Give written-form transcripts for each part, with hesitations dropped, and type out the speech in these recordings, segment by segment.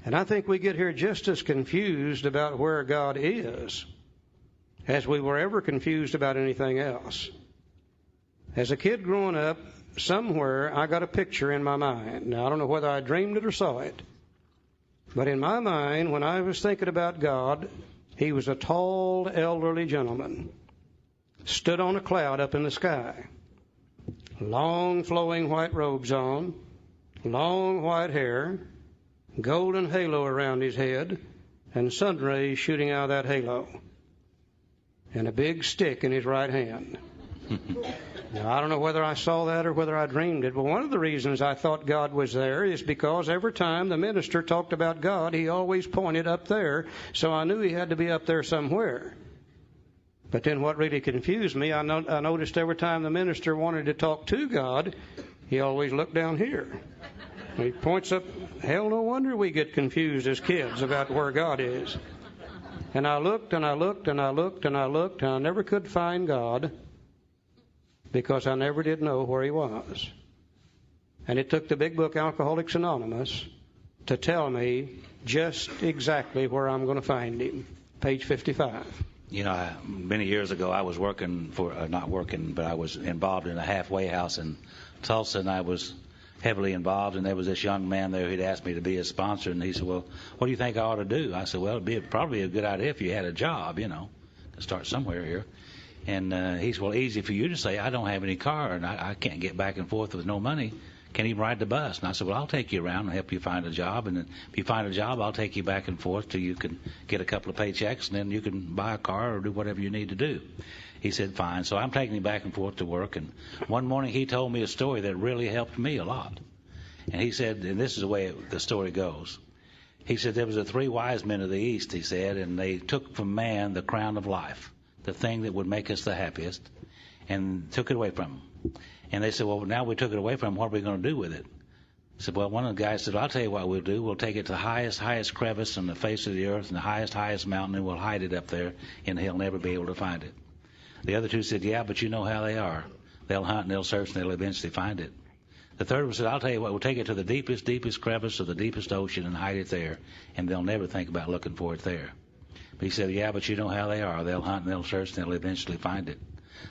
And I think we get here just as confused about where God is as we were ever confused about anything else. As a kid growing up, somewhere I got a picture in my mind. Now, I don't know whether I dreamed it or saw it, but in my mind, when I was thinking about God, He was a tall, elderly gentleman, stood on a cloud up in the sky, long flowing white robes on, long white hair, golden halo around his head, and sun rays shooting out of that halo, and a big stick in his right hand. Now, I don't know whether I saw that or whether I dreamed it, but one of the reasons I thought God was there is because every time the minister talked about God, he always pointed up there, so I knew he had to be up there somewhere. But then what really confused me, I noticed every time the minister wanted to talk to God, he always looked down here. He points up. Hell, no wonder we get confused as kids about where God is. And I looked and I looked and I looked and I looked, and I never could find God because I never did know where He was. And it took the big book Alcoholics Anonymous to tell me just exactly where I'm going to find Him. Page 55. You know, many years ago I was working for, not working, but I was involved in a halfway house in Tulsa, and I was heavily involved, and there was this young man there who'd asked me to be his sponsor, and he said, well, what do you think I ought to do? I said, well, it'd be probably a good idea if you had a job, you know, to start somewhere here. And he said, well, easy for you to say, I don't have any car, and I can't get back and forth with no money. Can't even ride the bus. And I said, well, I'll take you around and help you find a job, and then if you find a job, I'll take you back and forth till you can get a couple of paychecks, and then you can buy a car or do whatever you need to do. He said, fine. So I'm taking him back and forth to work, and one morning he told me a story that really helped me a lot. And he said, and this is the way the story goes. He said there was the 3 wise men of the East, he said, and they took from man the crown of life, the thing that would make us the happiest, and took it away from him. And they said, well, now we took it away from him, what are we going to do with it? I said, well, one of the guys said, I'll tell you what we'll do. We'll take it to the highest crevice on the face of the earth and the highest mountain, and we'll hide it up there, and he'll never be able to find it. The other 2 said, yeah, but you know how they are. They'll hunt and they'll search and they'll eventually find it. The third one said, I'll tell you what, we'll take it to the deepest crevice of the deepest ocean and hide it there, and they'll never think about looking for it there. But he said, yeah, but you know how they are. They'll hunt and they'll search and they'll eventually find it.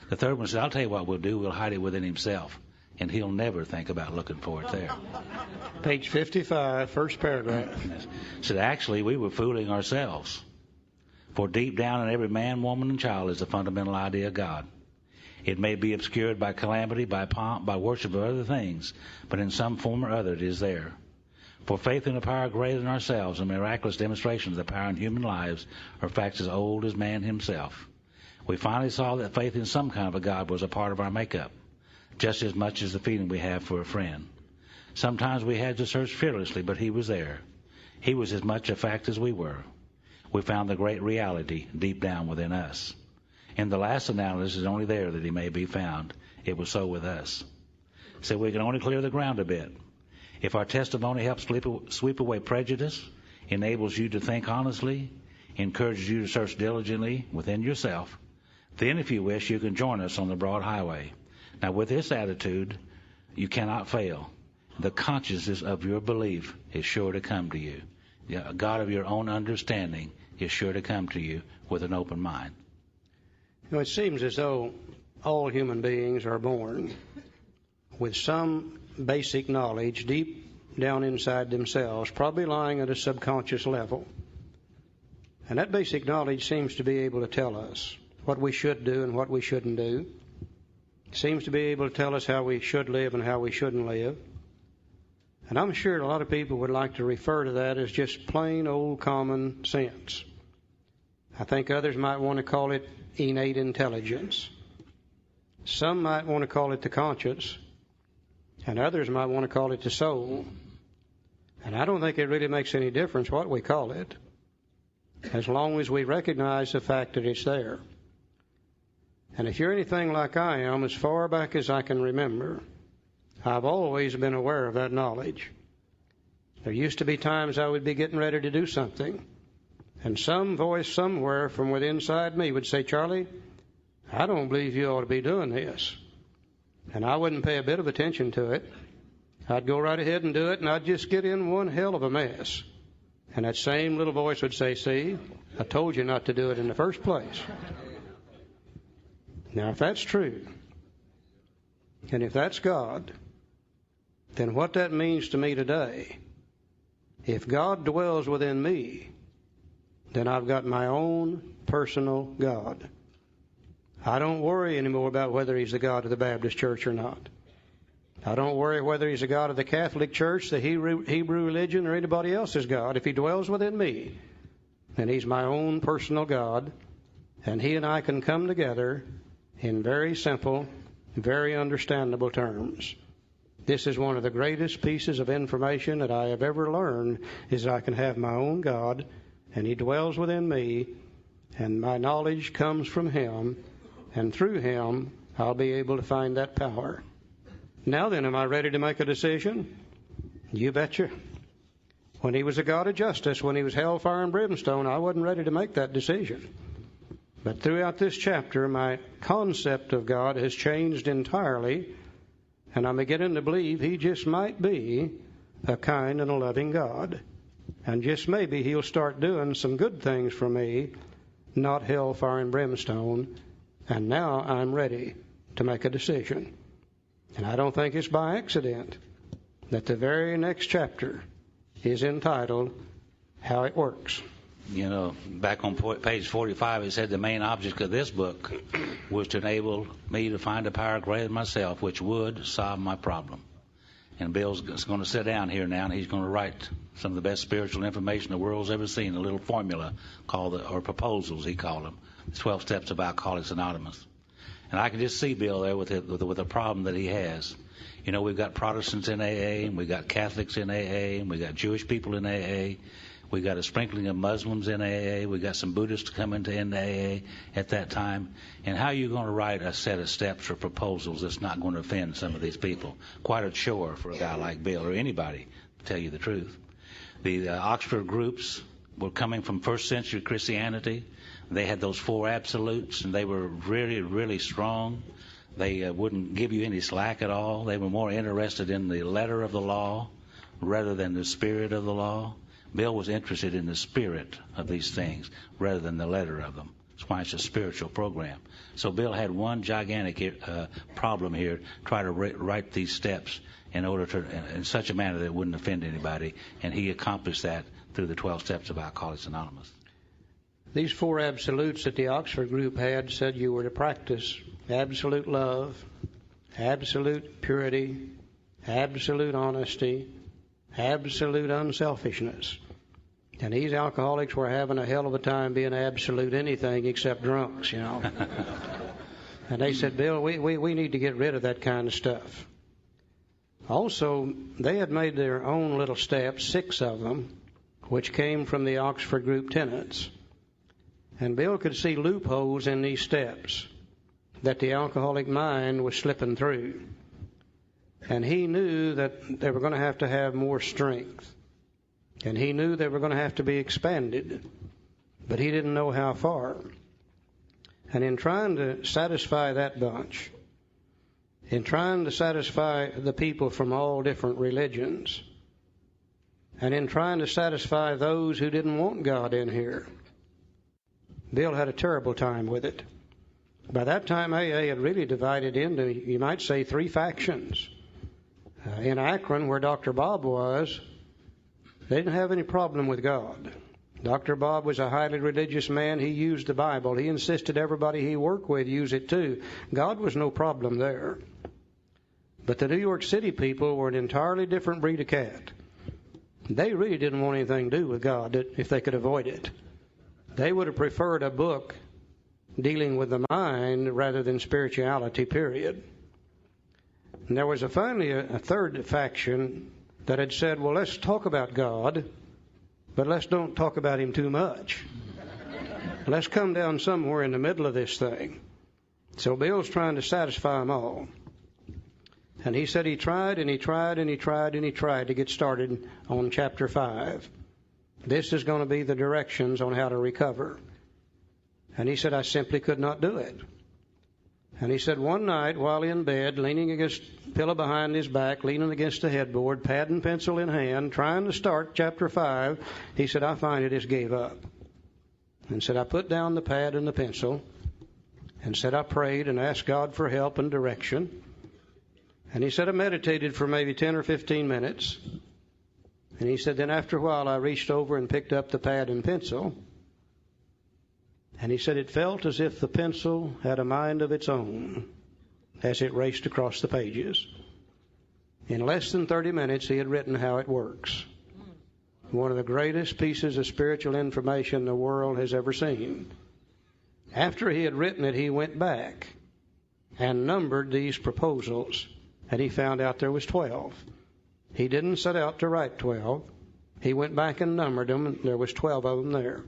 The third one said, I'll tell you what we'll do. We'll hide it within himself, and he'll never think about looking for it there. Page 55, first paragraph. Said, actually, we were fooling ourselves. For deep down in every man, woman, and child is the fundamental idea of God. It may be obscured by calamity, by pomp, by worship of other things, but in some form or other it is there. For faith in a power greater than ourselves and miraculous demonstrations of the power in human lives are facts as old as man himself. We finally saw that faith in some kind of a God was a part of our makeup, just as much as the feeling we have for a friend. Sometimes we had to search fearlessly, but He was there. He was as much a fact as we were. We found the great reality deep down within us. In the last analysis, it's only there that He may be found. It was so with us. So we can only clear the ground a bit. If our testimony helps sweep away prejudice, enables you to think honestly, encourages you to search diligently within yourself, then if you wish, you can join us on the broad highway. Now, with this attitude, you cannot fail. The consciousness of your belief is sure to come to you. A God of your own understanding is sure to come to you with an open mind. You know, it seems as though all human beings are born with some basic knowledge deep down inside themselves, probably lying at a subconscious level. And that basic knowledge seems to be able to tell us what we should do and what we shouldn't do. It seems to be able to tell us how we should live and how we shouldn't live. And I'm sure a lot of people would like to refer to that as just plain old common sense. I think others might want to call it innate intelligence. Some might want to call it the conscience, and others might want to call it the soul. And I don't think it really makes any difference what we call it, as long as we recognize the fact that it's there. And if you're anything like I am, as far back as I can remember, I've always been aware of that knowledge. There used to be times I would be getting ready to do something, and some voice somewhere from within inside me would say, Charlie, I don't believe you ought to be doing this. And I wouldn't pay a bit of attention to it. I'd go right ahead and do it, and I'd just get in one hell of a mess. And that same little voice would say, see, I told you not to do it in the first place. Now, if that's true, and if that's God, then what that means to me today, if God dwells within me, then I've got my own personal God. I don't worry anymore about whether He's the God of the Baptist church or not. I don't worry whether He's the God of the Catholic Church, the Hebrew religion, or anybody else's God. If He dwells within me, then He's my own personal God, and He and I can come together in very simple, very understandable terms. This is one of the greatest pieces of information that I have ever learned, is that I can have my own God, and He dwells within me, and my knowledge comes from Him, and through Him I'll be able to find that power. Now then, am I ready to make a decision? You betcha. When He was a God of justice, when He was hellfire and brimstone, I wasn't ready to make that decision. But throughout this chapter, my concept of God has changed entirely, and I'm beginning to believe He just might be a kind and a loving God. And just maybe He'll start doing some good things for me, not hellfire and brimstone. And now I'm ready to make a decision. And I don't think it's by accident that the very next chapter is entitled, How It Works. You know, back on page 45, it said the main object of this book was to enable me to find a power greater than myself, which would solve my problem. And Bill's going to sit down here now, and he's going to write some of the best spiritual information the world's ever seen, a little formula called, or proposals, he called them, 12 Steps of Alcoholics Anonymous. And I can just see Bill there with a problem that he has. You know, we've got Protestants in AA, and we've got Catholics in AA, and we've got Jewish people in AA. We got a sprinkling of Muslims in AA. We got some Buddhists to come into AA at that time. And how are you going to write a set of steps or proposals that's not going to offend some of these people? Quite a chore for a guy like Bill, or anybody, to tell you the truth. The Oxford groups were coming from first century Christianity. They had those 4 absolutes, and they were really, really strong. They wouldn't give you any slack at all. They were more interested in the letter of the law rather than the spirit of the law. Bill was interested in the spirit of these things rather than the letter of them. That's why it's a spiritual program. So Bill had one gigantic problem here, try to write these steps in order to, in such a manner that it wouldn't offend anybody, and he accomplished that through the 12 Steps of Alcoholics Anonymous. These 4 absolutes that the Oxford group had said you were to practice absolute love, absolute purity, absolute honesty, absolute unselfishness. And these alcoholics were having a hell of a time being absolute anything except drunks, you know. And they said, Bill, we need to get rid of that kind of stuff. Also, they had made their own little steps, 6 of them, which came from the Oxford group tenets. And Bill could see loopholes in these steps that the alcoholic mind was slipping through. And he knew that they were going to have more strength. And he knew they were going to have to be expanded. But he didn't know how far. And in trying to satisfy that bunch, in trying to satisfy the people from all different religions, and in trying to satisfy those who didn't want God in here, Bill had a terrible time with it. By that time, AA had really divided into, you might say, 3 factions. In Akron, where Dr. Bob was, they didn't have any problem with God. Dr. Bob was a highly religious man. He used the Bible. He insisted everybody he worked with use it too. God was no problem there. But the New York City people were an entirely different breed of cat. They really didn't want anything to do with God if they could avoid it. They would have preferred a book dealing with the mind rather than spirituality, period. And there was finally a third faction that had said, well, let's talk about God, but let's don't talk about Him too much. Let's come down somewhere in the middle of this thing. So Bill's trying to satisfy them all. And he said he tried and he tried and he tried and he tried to get started on chapter 5. This is going to be the directions on how to recover. And he said, I simply could not do it. And he said one night while in bed, leaning against the pillow behind his back, leaning against the headboard, pad and pencil in hand, trying to start chapter 5, he said, I finally just gave up. And said, I put down the pad and the pencil, and said, I prayed and asked God for help and direction. And he said, I meditated for maybe 10 or 15 minutes. And he said, then after a while, I reached over and picked up the pad and pencil. And he said, it felt as if the pencil had a mind of its own as it raced across the pages. In less than 30 minutes, he had written How It Works. One of the greatest pieces of spiritual information the world has ever seen. After he had written it, he went back and numbered these proposals, and he found out there was 12. He didn't set out to write 12. He went back and numbered them, and there was 12 of them there.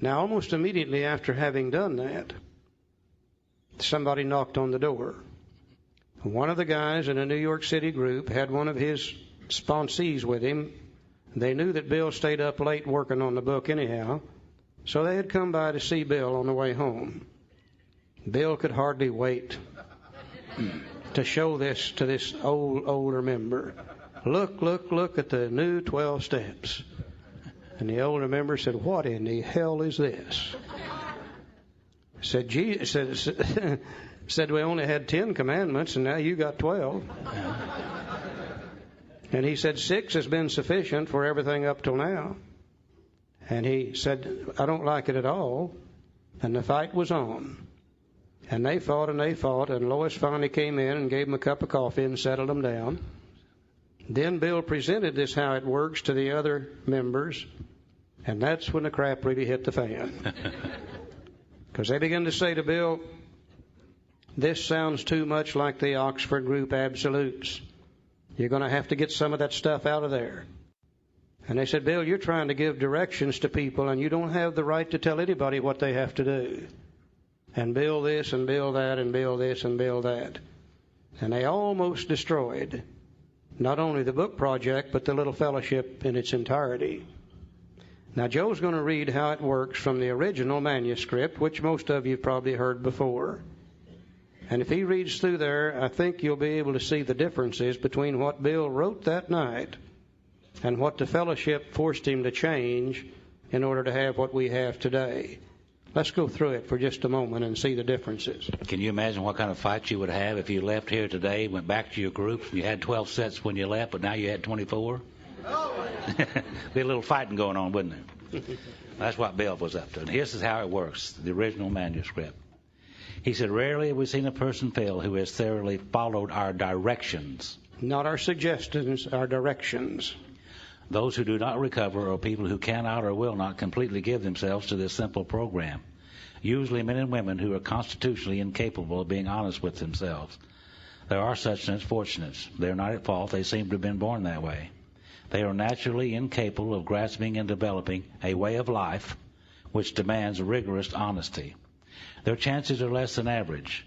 Now, almost immediately after having done that, somebody knocked on the door. One of the guys in a New York City group had one of his sponsees with him. They knew that Bill stayed up late working on the book anyhow, so they had come by to see Bill on the way home. Bill could hardly wait to show this to this older member. Look at the new 12 steps. And the older member said, what in the hell is this? Said, we only had 10 commandments, and now you got 12. And he said, 6 has been sufficient for everything up till now. And he said, I don't like it at all. And the fight was on. And they fought, and Lois finally came in and gave them a cup of coffee and settled them down. Then Bill presented this How It Works to the other members, and that's when the crap really hit the fan. Because they began to say to Bill, this sounds too much like the Oxford Group Absolutes. You're going to have to get some of that stuff out of there. And they said, Bill, you're trying to give directions to people, and you don't have the right to tell anybody what they have to do. And build this, and build that, and build this, and build that. And they almost destroyed not only the book project, but the little fellowship in its entirety. Now, Joe's going to read How It Works from the original manuscript, which most of you have probably heard before. And if he reads through there, I think you'll be able to see the differences between what Bill wrote that night and what the fellowship forced him to change in order to have what we have today. Let's go through it for just a moment and see the differences. Can you imagine what kind of fight you would have if you left here today, went back to your group, you had 12 sets when you left, but now you had 24? Be a little fighting going on, wouldn't there? That's what Bill was up to. And here's how it works, the original manuscript. He said, rarely have we seen a person fail who has thoroughly followed our directions. Not our suggestions, our directions. Those who do not recover are people who cannot or will not completely give themselves to this simple program. Usually men and women who are constitutionally incapable of being honest with themselves. There are such unfortunates. They're not at fault. They seem to have been born that way. They are naturally incapable of grasping and developing a way of life which demands rigorous honesty. Their chances are less than average.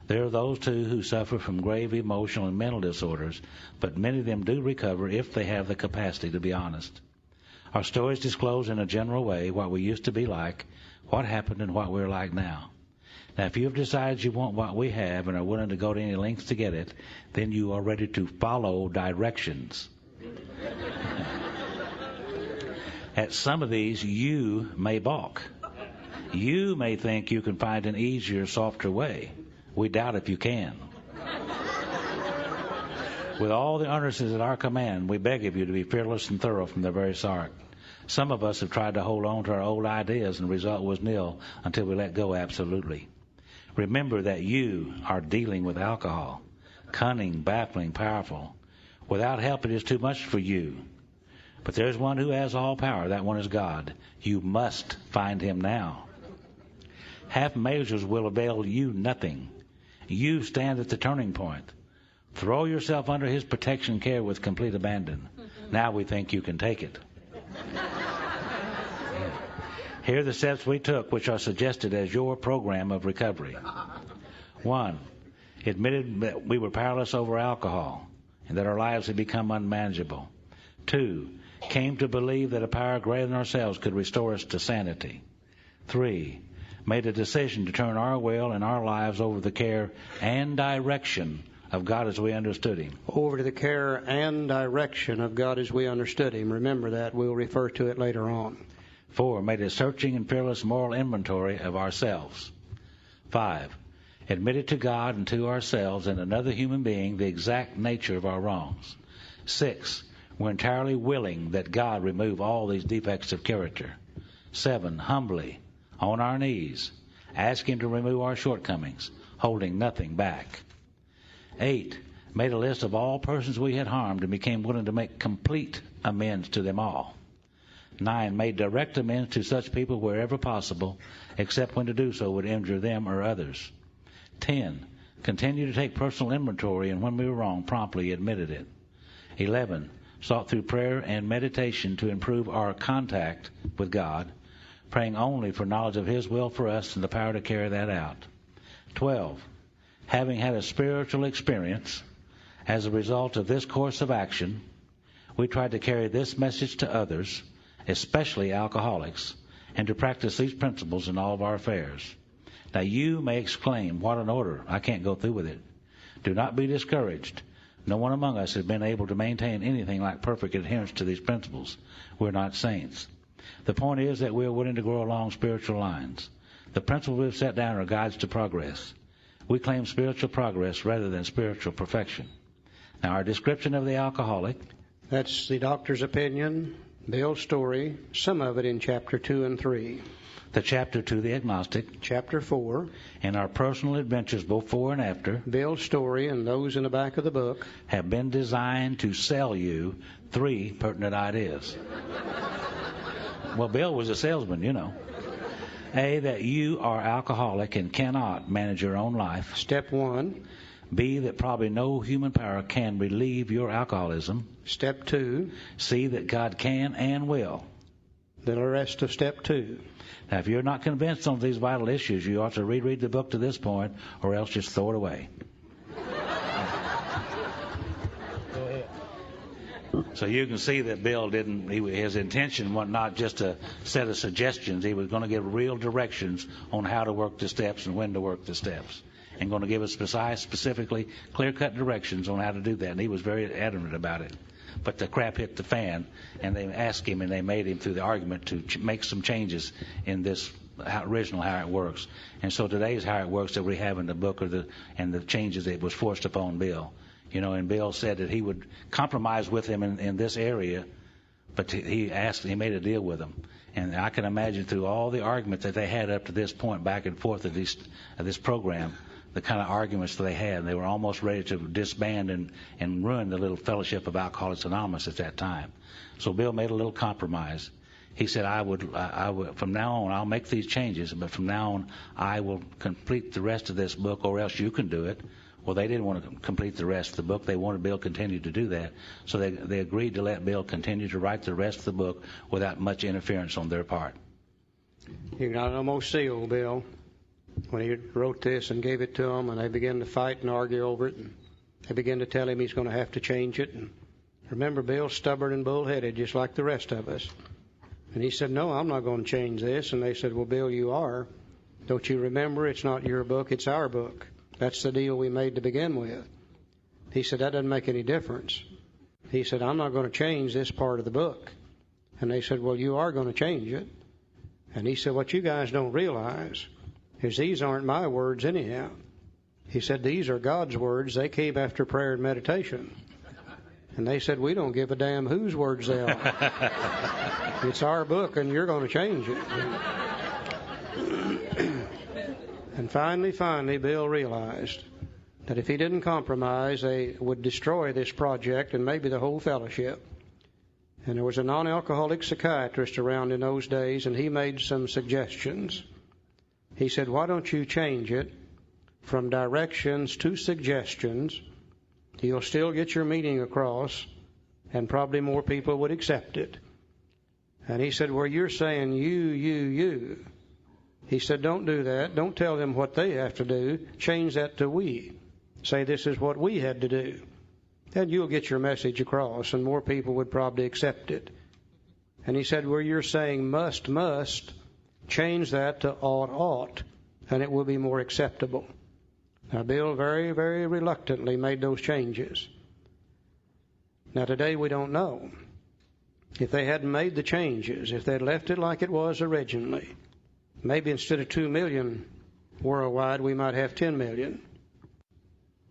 There are those, too, who suffer from grave emotional and mental disorders, but many of them do recover if they have the capacity to be honest. Our stories disclose in a general way what we used to be like, what happened, and what we're like now. Now, if you have decided you want what we have and are willing to go to any lengths to get it, then you are ready to follow directions. At some of these, you may balk. You may think you can find an easier, softer way. We doubt if you can. With all the earnestness at our command, we beg of you to be fearless and thorough from the very start. Some of us have tried to hold on to our old ideas, and the result was nil until we let go absolutely. Remember that you are dealing with alcohol. Cunning, baffling, powerful. Without help, it is too much for you. But there's one who has all power. That one is God. You must find him now. Half measures will avail you nothing. You stand at the turning point. Throw yourself under his protection care with complete abandon. Now we think you can take it. Here are the steps we took, which are suggested as your program of recovery. 1. Admitted that we were powerless over alcohol and that our lives had become unmanageable. 2. Came to believe that a power greater than ourselves could restore us to sanity. 3. made a decision to turn our will and our lives over to the care and direction of God as we understood Him. Over to the care and direction of God as we understood Him. Remember that. We'll refer to it later on. 4, made a searching and fearless moral inventory of ourselves. 5, admitted to God and to ourselves and another human being the exact nature of our wrongs. 6, we're entirely willing that God remove all these defects of character. 7, humbly, on our knees, ask Him to remove our shortcomings, holding nothing back. 8, made a list of all persons we had harmed and became willing to make complete amends to them all. 9, made direct amends to such people wherever possible, except when to do so would injure them or others. 10, continued to take personal inventory, and when we were wrong, promptly admitted it. 11, sought through prayer and meditation to improve our contact with God, praying only for knowledge of His will for us and the power to carry that out. 12, having had a spiritual experience as a result of this course of action, we tried to carry this message to others, especially alcoholics, and to practice these principles in all of our affairs. Now you may exclaim, what an order, I can't go through with it. Do not be discouraged. No one among us has been able to maintain anything like perfect adherence to these principles. We're not saints. The point is that we're willing to grow along spiritual lines. The principles we've set down are guides to progress. We claim spiritual progress rather than spiritual perfection. Now our description of the alcoholic. That's the doctor's opinion, Bill's story, some of it in chapter 2 and 3. The chapter 2, the agnostic. Chapter 4. And our personal adventures before and after. Bill's story and those in the back of the book. Have been designed to sell you 3 pertinent ideas. Well, Bill was a salesman, you know. A, that you are alcoholic and cannot manage your own life. Step 1. B, that probably no human power can relieve your alcoholism. Step 2. C, that God can and will. The rest of step 2. Now, if you're not convinced on these vital issues, you ought to reread the book to this point, or else just throw it away. Go ahead. So you can see that Bill his intention was not just a set of suggestions. He was going to give real directions on how to work the steps and when to work the steps. And going to give us precise, specifically, clear-cut directions on how to do that. And he was very adamant about it. But the crap hit the fan, and they asked him, and they made him through the argument to make some changes in this original how it works. And so today's how it works that we have in the book and the changes that was forced upon Bill. You know, and Bill said that he would compromise with him in this area, but he made a deal with him. And I can imagine through all the arguments that they had up to this point, back and forth of this program, the kind of arguments that they had. They were almost ready to disband and ruin the little fellowship of Alcoholics Anonymous at that time. So Bill made a little compromise. He said, I would from now on, I'll make these changes, but from now on, I will complete the rest of this book, or else you can do it. Well, they didn't want to complete the rest of the book. They wanted Bill to continue to do that. So they agreed to let Bill continue to write the rest of the book without much interference on their part. You got it almost sealed, Bill, when he wrote this and gave it to them, and they began to fight and argue over it, and they began to tell him he's going to have to change it. And remember, Bill's stubborn and bullheaded, just like the rest of us. And he said, no, I'm not going to change this. And they said, well, Bill, you are. Don't you remember? It's not your book, it's our book. That's the deal we made to begin with. He said, that doesn't make any difference. He said, I'm not going to change this part of the book. And they said, well, you are going to change it. And he said, what you guys don't realize is these aren't my words anyhow. He said, these are God's words. They came after prayer and meditation. And they said, we don't give a damn whose words they are. It's our book, and you're going to change it. And finally, Bill realized that if he didn't compromise, they would destroy this project and maybe the whole fellowship. And there was a non-alcoholic psychiatrist around in those days, and he made some suggestions. He said, why don't you change it from directions to suggestions? You'll still get your meaning across, and probably more people would accept it. And he said, well, you're saying you. He said, don't do that. Don't tell them what they have to do. Change that to we. Say this is what we had to do. Then you'll get your message across, and more people would probably accept it. And he said, well, you're saying must, change that to ought, and it will be more acceptable. Now, Bill very, very reluctantly made those changes. Now, today we don't know. If they hadn't made the changes, if they'd left it like it was originally, maybe instead of 2 million worldwide, we might have 10 million.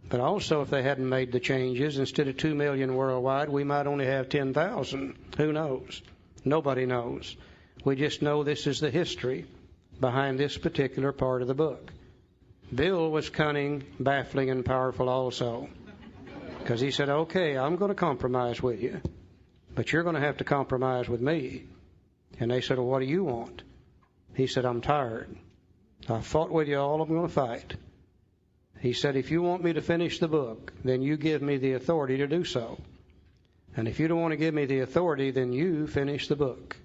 But also, if they hadn't made the changes, instead of 2 million worldwide, we might only have 10,000. Who knows? Nobody knows. We just know this is the history behind this particular part of the book. Bill was cunning, baffling, and powerful also. Because he said, okay, I'm going to compromise with you, but you're going to have to compromise with me. And they said, well, what do you want? He said, I'm tired. I fought with you all I'm going to fight. He said, if you want me to finish the book, then you give me the authority to do so. And if you don't want to give me the authority, then you finish the book.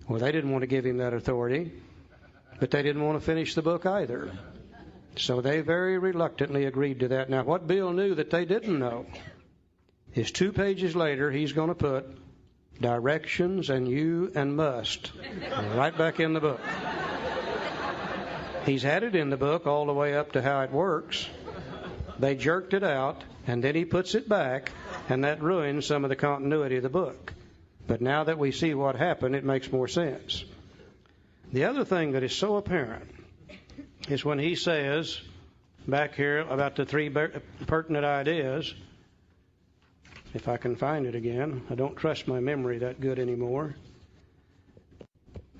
Well, they didn't want to give him that authority, but they didn't want to finish the book either. So they very reluctantly agreed to that. Now, what Bill knew that they didn't know is 2 pages later, he's going to put directions and you and must right back in the book. He's had it in the book all the way up to how it works. They jerked it out, and then he puts it back, and that ruins some of the continuity of the book. But now that we see what happened, it makes more sense. The other thing that is so apparent is when he says back here about the 3 pertinent ideas. If I can find it again. I don't trust my memory that good anymore.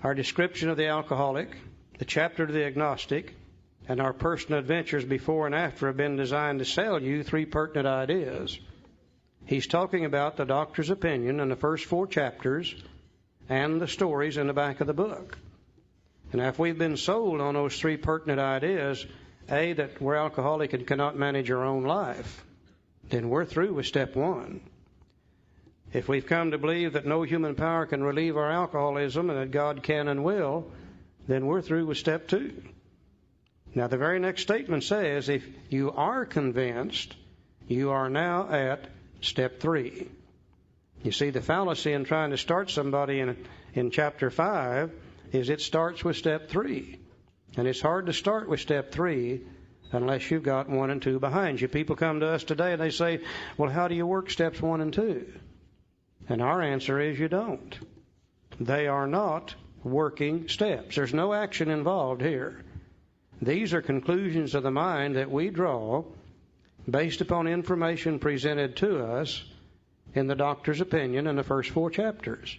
Our description of the alcoholic, the chapter to the agnostic, and our personal adventures before and after have been designed to sell you 3 pertinent ideas. He's talking about the doctor's opinion in the first 4 chapters and the stories in the back of the book. And if we've been sold on those 3 pertinent ideas, A, that we're alcoholic and cannot manage our own life, then we're through with step 1. If we've come to believe that no human power can relieve our alcoholism and that God can and will, then we're through with step 2. Now, the very next statement says, if you are convinced, you are now at step 3. You see, the fallacy in trying to start somebody in chapter 5 is it starts with step 3. And it's hard to start with step 3 unless you've got 1 and 2 behind you. People come to us today and they say, well, how do you work steps 1 and 2? And our answer is you don't. They are not working steps. There's no action involved here. These are conclusions of the mind that we draw based upon information presented to us in the doctor's opinion in the first 4 chapters.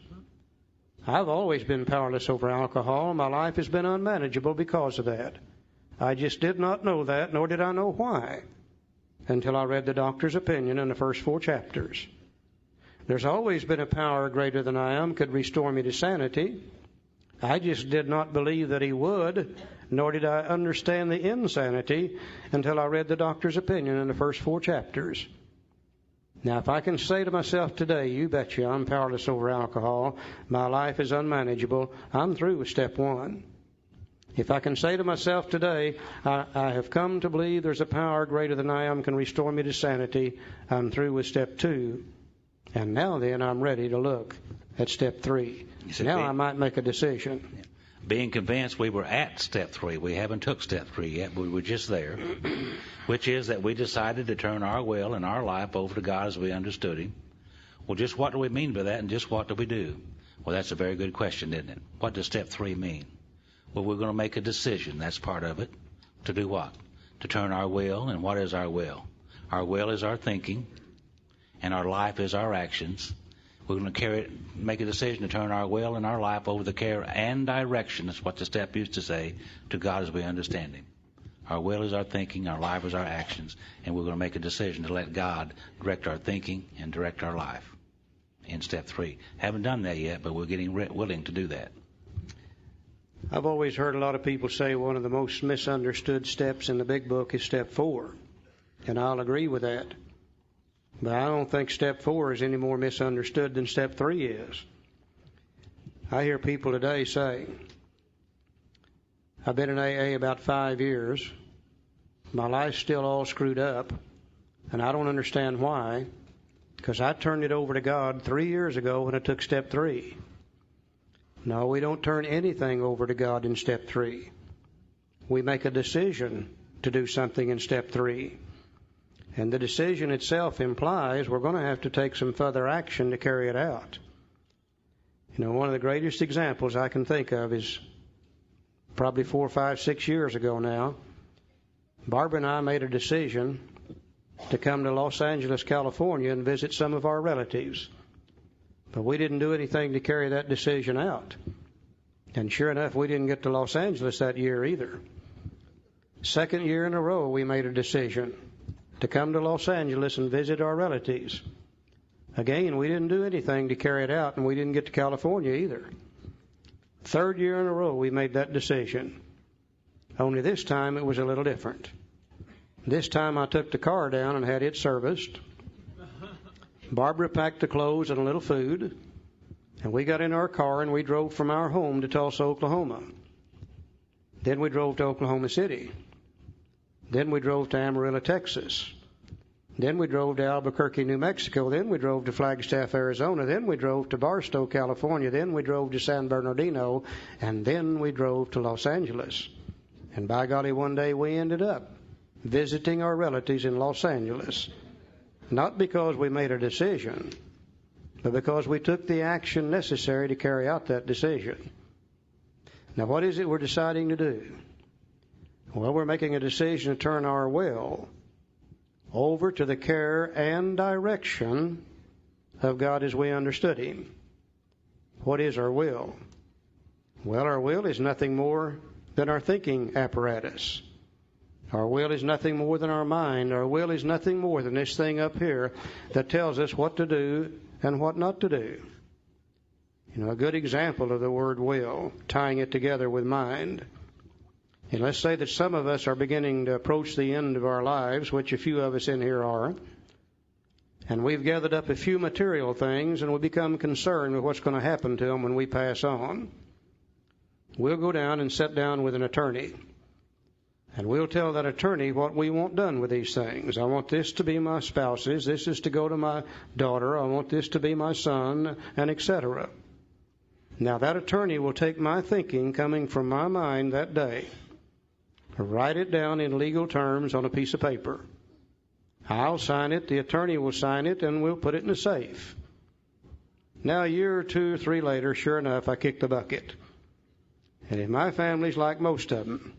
I've always been powerless over alcohol. My life has been unmanageable because of that. I just did not know that, nor did I know why, until I read the doctor's opinion in the first 4 chapters. There's always been a power greater than I am could restore me to sanity. I just did not believe that he would, nor did I understand the insanity until I read the doctor's opinion in the first 4 chapters. Now, if I can say to myself today, you betcha I'm powerless over alcohol, my life is unmanageable, I'm through with step 1. If I can say to myself today, I have come to believe there's a power greater than I am can restore me to sanity, I'm through with step 2. And now then, I'm ready to look at step 3. Now I might make a decision. Being convinced we were at step 3. We haven't took step 3 yet. We were just there, which is that we decided to turn our will and our life over to God as we understood him. Well, just what do we mean by that, and just what do we do? Well, that's a very good question, isn't it? What does step 3 mean? Well, we're going to make a decision. That's part of it. To do what? To turn our will. And what is our will? Our will is our thinking, and our life is our actions. We're going to make a decision to turn our will and our life over the care and direction, that's what the step used to say, to God as we understand him. Our will is our thinking, our life is our actions, and we're going to make a decision to let God direct our thinking and direct our life in step 3. Haven't done that yet, but we're getting willing to do that. I've always heard a lot of people say one of the most misunderstood steps in the big book is step 4, and I'll agree with that. But I don't think step 4 is any more misunderstood than step 3 is. I hear people today say, I've been in AA about 5 years. My life's still all screwed up, and I don't understand why, because I turned it over to God 3 years ago when I took step 3. No, we don't turn anything over to God in step 3. We make a decision to do something in step 3. And the decision itself implies we're going to have to take some further action to carry it out. You know, one of the greatest examples I can think of is probably 4, 5, 6 years ago now. Barbara and I made a decision to come to Los Angeles, California and visit some of our relatives. But we didn't do anything to carry that decision out. And sure enough, we didn't get to Los Angeles that year either. Second year in a row, we made a decision to come to Los Angeles and visit our relatives. Again, we didn't do anything to carry it out, and we didn't get to California either. Third year in a row, we made that decision. Only this time, it was a little different. This time, I took the car down and had it serviced. Barbara packed the clothes and a little food, and we got in our car and we drove from our home to Tulsa, Oklahoma. Then we drove to Oklahoma City. Then we drove to Amarillo, Texas. Then we drove to Albuquerque, New Mexico. Then we drove to Flagstaff, Arizona. Then we drove to Barstow, California. Then we drove to San Bernardino. And then we drove to Los Angeles. And by golly, one day we ended up visiting our relatives in Los Angeles. Not because we made a decision, but because we took the action necessary to carry out that decision. Now, what is it we're deciding to do? Well, we're making a decision to turn our will over to the care and direction of God as we understood Him. What is our will? Well, our will is nothing more than our thinking apparatus. Our will is nothing more than our mind. Our will is nothing more than this thing up here that tells us what to do and what not to do. You know, a good example of the word will, tying it together with mind. And let's say that some of us are beginning to approach the end of our lives, which a few of us in here are, and we've gathered up a few material things and we become concerned with what's going to happen to them when we pass on. We'll go down and sit down with an attorney. And we'll tell that attorney what we want done with these things. I want this to be my spouse's. This is to go to my daughter. I want this to be my son, and etc. Now, that attorney will take my thinking coming from my mind that day, write it down in legal terms on a piece of paper. I'll sign it, the attorney will sign it, and we'll put it in a safe. Now, a year or 2 or 3 later, sure enough, I kick the bucket. And if my family's like most of them,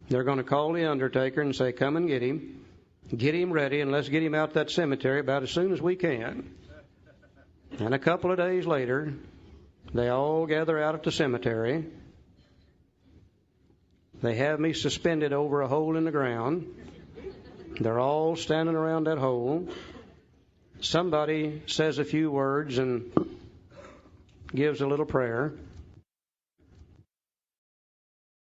they're going to call the undertaker and say, come and get him ready, and let's get him out that cemetery about as soon as we can. And a couple of days later, they all gather out at the cemetery. They have me suspended over a hole in the ground. They're all standing around that hole. Somebody says a few words and gives a little prayer.